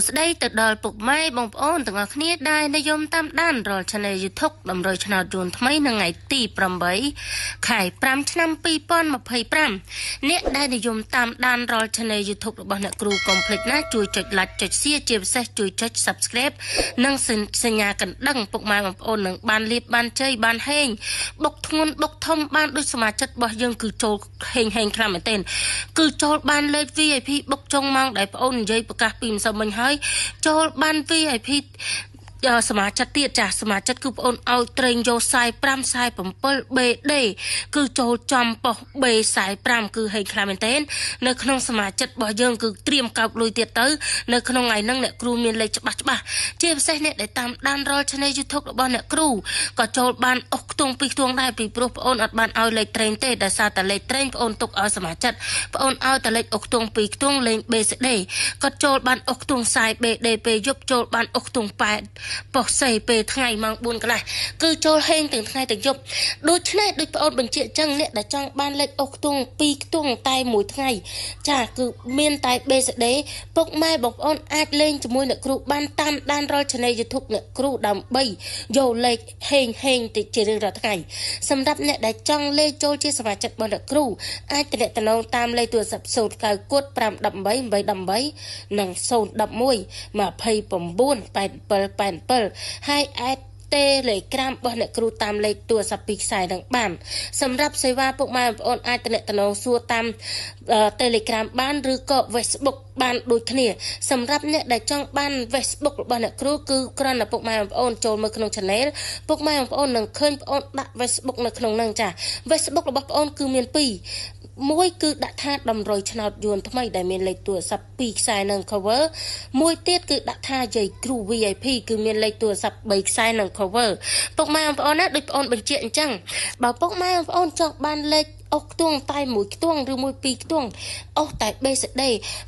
ស្ដីទៅដល់ពុកម៉ែបងប្អូនទាំងអស់គ្នាដែលនិយមតាមដានរាល់ Channel YouTube តម្រូវឆ្នោតយួនថ្មីនៅថ្ងៃទី8ខែ5ឆ្នាំ2025អ្នកដែលនិយមតាមដានរាល់ Channel YouTube របស់អ្នកគ្រូកុំភ្លេចណាជួយចុច Like ចុច Share ជាពិសេសជួយចុច Subscribe និងសញ្ញាកណ្ដឹងពុកម៉ែបងប្អូននឹងបានលៀបបានជ័យបានហេងបុកធ្ងន់បុកធំបានដូចសមាជិករបស់យើងគឺចូលហេងខ្លាំងមែនទែនគឺចូលបានលេខ VIP បុកចុងម៉ោងដែលបងប្អូននិយាយប្រកាសពីម្សិលមិញហើយចូលបាន VIP សមាជិកទៀតចាសមាជិកគឺបងអូនឲ្យត្រេងយក45 BD គឺចូលចំប៉ុស B45 គឺហេងខ្លាំងមែនទែននៅក្នុងសមាជិករបស់យើងគឺត្រៀមកោបលុយទៀតទៅនៅក្នុងថ្ងៃហ្នឹងអ្នកគ្រូមានលេខច្បាស់ជាពិសេសអ្នកដែលតាមដានរាល់ Channel YouTube របស់អ្នកគ្រូក៏ចូលបានអុសខ្ទង់2ខ្ទង់ដែរពីព្រោះបងអូនអត់បានឲ្យលេខត្រេងទេដោយសារតែលេខត្រេងបងអូនទុកឲ្យសមាជិកបងអូនឲ្យតែលេខអុសខ្ទង់2ខ្ទង់លេង BCD ក៏ចូលបានអុសខ្ទង់40 BD ពេលយប់ចូលបានអុសខ្ទង់8ប៉ុសេពេលថ្ងៃម៉ោង4កន្លះគឺចូលហេងទាំងថ្ងៃទាំងយប់ដូច្នេះដូចបងអូនបញ្ជាក់ចឹងអ្នកដែលចង់បានលេខអុសខ្ទង់2ខ្ទង់តែមួយថ្ងៃចាគឺមានតែ BCD ពុកម៉ែបងប្អូនអាចលេងជាមួយអ្នកគ្រូបានតាមដានរាល់ Channel YouTube អ្នកគ្រូដើម្បីយកលេខហេងតិចជារៀងរាល់ថ្ងៃសម្រាប់អ្នកដែលចង់លេខចូលជាសមាជិករបស់អ្នកគ្រូអាចទំនាក់ទំនងតាមលេខទូរស័ព្ទ09 518 818និង011 29 87 ហើយអាចTelegram របស់អ្នកគ្រូតាមលេខទូរស័ព្ទពីខ្សែនឹងបានសម្រាប់សេវាពុកម៉ែបងប្អូនអាចទំនាក់ទំនងសួរតាម Telegram បានឬក៏ Facebook បានដូចគ្នាសម្រាប់អ្នកដែលចង់បាន Facebook របស់អ្នកគ្រូគឺគ្រាន់តែពុកម៉ែបងប្អូនចូលមើលក្នុង Channel ពុកម៉ែបងប្អូននឹងឃើញបងប្អូនដាក់ Facebook នៅក្នុងហ្នឹងចា Facebook របស់បងប្អូនគឺមាន2មួយគឺដាក់ថាតម្រុយឆ្នោតយួនថ្មីដែលមានលេខទូរស័ព្ទ2ខ្សែនិង cover មួយទៀតគឺដាក់ថាយាយគ្រូ VIP គឺមានលេខទូរស័ព្ទ3ខ្សែនិង cover ពុកម៉ែបងប្អូនណាដូចបងប្អូនបញ្ជាក់អញ្ចឹងបើពុកម៉ែបងប្អូនចង់បានលេខអុសខ្ទង់តែមួយខ្ទង់ឬមួយ2ខ្ទង់អុសតែ BCD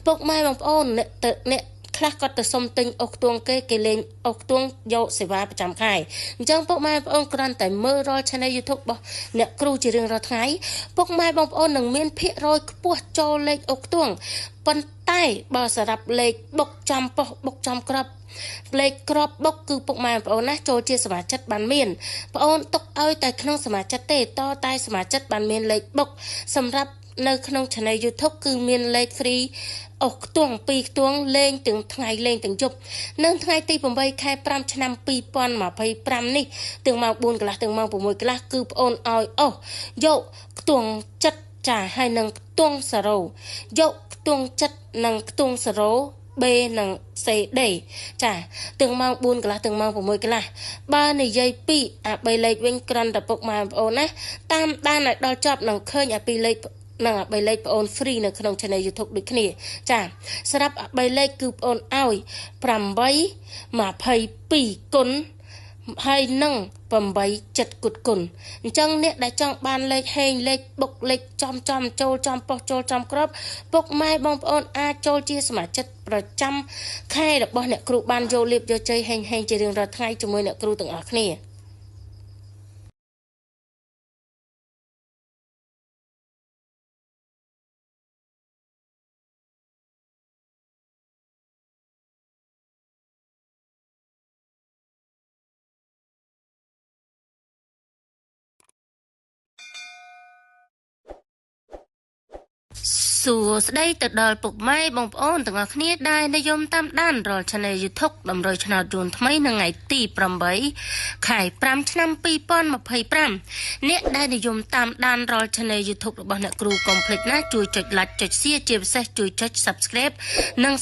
ពុកម៉ែបងប្អូនអ្នកខ្លះគាត់ទៅសុំទិញអុសខ្ទង់គេលេងអុសខ្ទង់យកសេវាប្រចាំខែអញ្ចឹងពុកម៉ែបងប្អូនគ្រាន់តែមើលរាល់ Channel YouTube របស់អ្នកគ្រូជារៀងរាល់ថ្ងៃពុកម៉ែបងប្អូននឹងមានភាគរយខ្ពស់ចូលលេខអុសខ្ទង់ប៉ុន្តែបើសម្រាប់លេខបុកចំប៉ុសបុកចំក្របលេខក្របបុកគឺពុកម៉ែបងប្អូនណាចូលជាសមាជិកបានមានបងអូនទុកឲ្យតែក្នុងសមាជិកទេតតែសមាជិកបានមានលេខបុកសម្រាប់នៅក្នុង Channel YouTube គឺមានលេខ free អុសខ្ទង់2ខ្ទង់លេងទាំងថ្ងៃលេងទាំងយប់នៅថ្ងៃទី8ខែ5ឆ្នាំ2025នេះទាំងម៉ោង4កន្លះទាំងម៉ោង6កន្លះគឺបងអូនឲ្យអុសយកខ្ទង់ចិត្តចាហើយនឹងខ្ទង់0យកខ្ទង់ចិត្តនិងខ្ទង់0B និង CD ចាទាំងម៉ោង4កន្លះទាំងម៉ោង6កន្លះបើនិយាយពីអា3លេខវិញគ្រាន់តែពុកម៉ែបងប្អូនណាតាមដានឲ្យដល់ចប់នឹងឃើញអា2លេខនឹងអា3លេខបងអូន free នៅក្នុង Channel YouTube ដូចគ្នាចាសម្រាប់អា3លេខគឺបងអូនឲ្យ822គុណហើយនឹង8ចិត្តគុតគុណអញ្ចឹងអ្នកដែលចង់បានលេខហេងលេខបុកលេខចំចូលចំប៉ុសចូលចំក្របពុកម៉ែបងប្អូនអាចចូលជាសមាជិកប្រចាំខែរបស់អ្នកគ្រូបានយកលៀបយកជ័យហេងជារៀងរាល់ថ្ងៃជាមួយអ្នកគ្រូទាំងអស់គ្នាសួស្ដីទៅដល់ពុកម៉ែបងប្អូនទាំងអស់គ្នាដែលនិយមតាមដានរាល់ Channel YouTube តម្រូវឆ្នោតយួនថ្មីនៅថ្ងៃទី8ខែ5ឆ្នាំ2025អ្នកដែលនិយមតាមដានរាល់ Channel YouTube របស់អ្នកគ្រូកុំភ្លេចណាជួយចុច Like ចុច Share ជាពិសេសជួយចុច Subscribe និង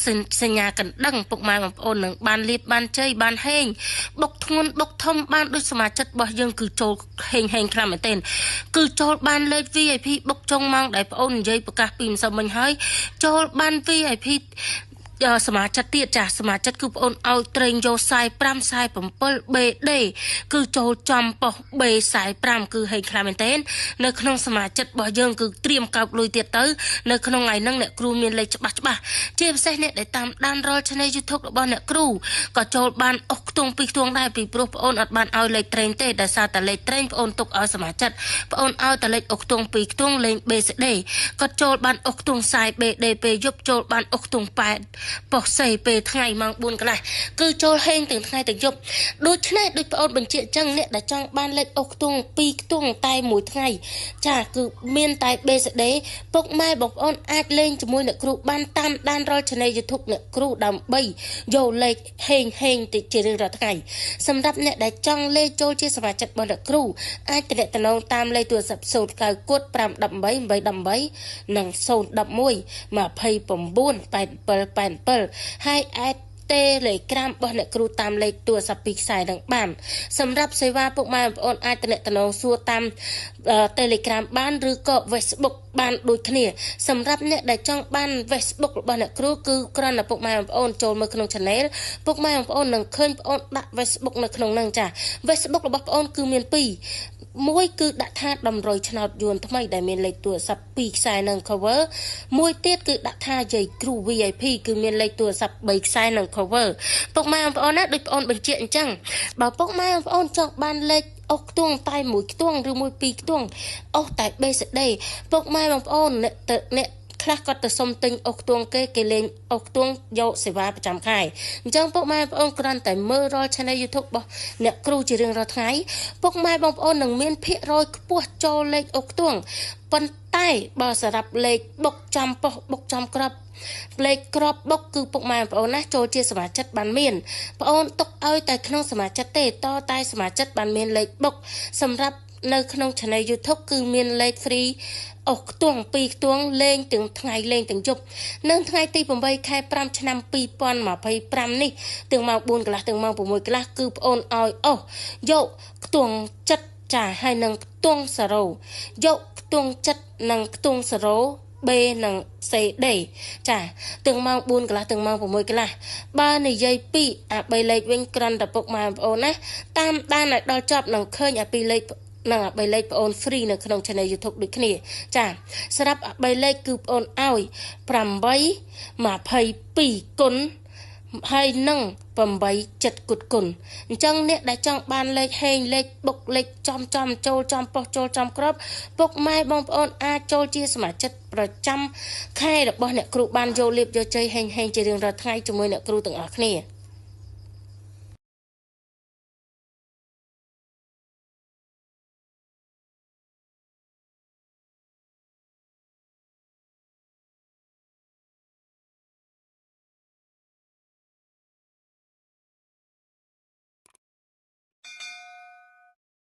សញ្ញាកណ្ដឹងពុកម៉ែបងប្អូននឹងបានលៀបបានជ័យបានហេងបុកធ្ងន់បុកធំបានដូចសមាជិករបស់យើងគឺចូលហេងខ្លាំងមែនទែនគឺចូលបានលេខ VIP បុកចុងម៉ោងដែលបងអូននិយាយប្រកាសពីម្សិលមិញហើយចូលបាន VIP សមាជិកទៀតចាសមាជិកគឺបងអូនឲ្យត្រេងយក45 BD គឺចូលចំប៉ុស B45 គឺហេងខ្លាំងមែនទែននៅក្នុងសមាជិករបស់យើងគឺត្រៀមកោបលុយទៀតទៅនៅក្នុងថ្ងៃហ្នឹងអ្នកគ្រូមានលេខច្បាស់ជាពិសេសអ្នកដែលតាមដានរាល់ Channel YouTube របស់អ្នកគ្រូក៏ចូលបានអុសខ្ទង់2ខ្ទង់ដែរពីព្រោះបងអូនអត់បានឲ្យលេខត្រេងទេដោយសារតែលេខត្រេងបងអូនទុកឲ្យសមាជិកបងអូនឲ្យតែលេខអុសខ្ទង់2ខ្ទង់លេង BCD ក៏ចូលបានអុសខ្ទង់40 BD ពេលយប់ចូលបានអុសខ្ទង់8 ប៉ុសៃពេលថ្ងៃម៉ោង4កន្លះគឺចូលហេងទាំងថ្ងៃទាំងយប់ដូច្នេះដូចប្អូនបញ្ជាក់ចឹងអ្នកដែលចង់បានលេខអុកខ្ទង់2ខ្ទង់តែមួយថ្ងៃចាគឺមានតែ BCD ពុកម៉ែបងប្អូនអាចលេងជាមួយអ្នកគ្រូបានតាមដានរាល់ Channel YouTube អ្នកគ្រូដើម្បីយកលេខហេងតិចជារៀងរាល់ថ្ងៃសម្រាប់អ្នកដែលចង់លេខចូលជាសមាជិករបស់អ្នកគ្រូអាចទំនាក់ទំនងតាមលេខទូរស័ព្ទ099 518 និង011 29 8787ហើយអាចTelegram របស់អ្នកគ្រូតាមលេខទូរស័ព្ទពីខ្សែនឹងបានសម្រាប់សេវាពុកម៉ែបងប្អូនអាចទំនាក់ទំនងសួរតាម Telegram បានឬក៏ Facebook បានដូចគ្នាសម្រាប់អ្នកដែលចង់បាន Facebook របស់អ្នកគ្រូគឺគ្រាន់តែពុកម៉ែបងប្អូនចូលមើលក្នុង Channel ពុកម៉ែបងប្អូននឹងឃើញបងប្អូនដាក់ Facebook នៅក្នុងហ្នឹងចា Facebook របស់បងប្អូនគឺមាន2មួយគឺដាក់ថាតម្រុយឆ្នោតយួនថ្មីដែលមានលេខទូរស័ព្ទ2ខ្សែនិង cover មួយទៀតគឺដាក់ថាយាយគ្រូ VIP គឺមានលេខទូរស័ព្ទ3ខ្សែនិង cover ពុកម៉ែបងប្អូនណាដូចបងប្អូនបញ្ជាក់អញ្ចឹងបើពុកម៉ែបងប្អូនចង់បានលេខអុកខ្ទង់តែមួយខ្ទង់ឬមួយ2ខ្ទង់អុកតែ BCD ពុកម៉ែបងប្អូនអ្នកខ្លះគាត់ទៅសុំទិញអុកខ្ទង់គេលេងអុកខ្ទង់យកសេវាប្រចាំខែអញ្ចឹងពុកម៉ែបងប្អូនគ្រាន់តែមើលរាល់ Channel YouTube របស់អ្នកគ្រូជារៀងរាល់ថ្ងៃពុកម៉ែបងប្អូននឹងមានភាគរយខ្ពស់ចូលលេខអុកខ្ទង់ប៉ុន្តែបើសម្រាប់លេខបុកចំប៉ុសបុកចំក្របលេខក្របបុកគឺពុកម៉ែបងប្អូនណាចូលជាសមាជិកបានមានបងអូនទុកឲ្យតែក្នុងសមាជិកទេតតែសមាជិកបានមានលេខបុកសម្រាប់នៅក្នុង Channel YouTube គឺមានលេខ free អុកខ្ទង់2ខ្ទង់លេងទាំងថ្ងៃលេងទាំងយប់នៅថ្ងៃទី8ខែ5ឆ្នាំ2025នេះទាំងម៉ោង4កន្លះទាំងម៉ោង6កន្លះគឺបងអូនឲ្យអស់យកខ្ទង់ចិត្តចាហើយនឹងខ្ទង់0យកខ្ទង់ចិត្តនិងខ្ទង់0B និង CD ចាទាំងម៉ោង4កន្លះទាំងម៉ោង6កន្លះបើនិយាយពីអា3លេខវិញគ្រាន់តែពុកម៉ែបងប្អូនណាតាមដានឲ្យដល់ចប់នឹងឃើញអា2លេខនឹងអា3លេខបងអូន free នៅក្នុង Channel YouTube ដូចគ្នាចាសម្រាប់អា3លេខគឺបងអូនឲ្យ822គុណហើយនឹង8ចិត្តគុណគុណអញ្ចឹងអ្នកដែលចង់បានលេខហេងលេខបុកលេខចំចូលចំប៉ុសចូលចំក្របពុកម៉ែបងប្អូនអាចចូលជាសមាជិកប្រចាំខែរបស់អ្នកគ្រូបានយកលៀបយកជ័យហេងជារៀងរាល់ថ្ងៃជាមួយអ្នកគ្រូទាំងអស់គ្នា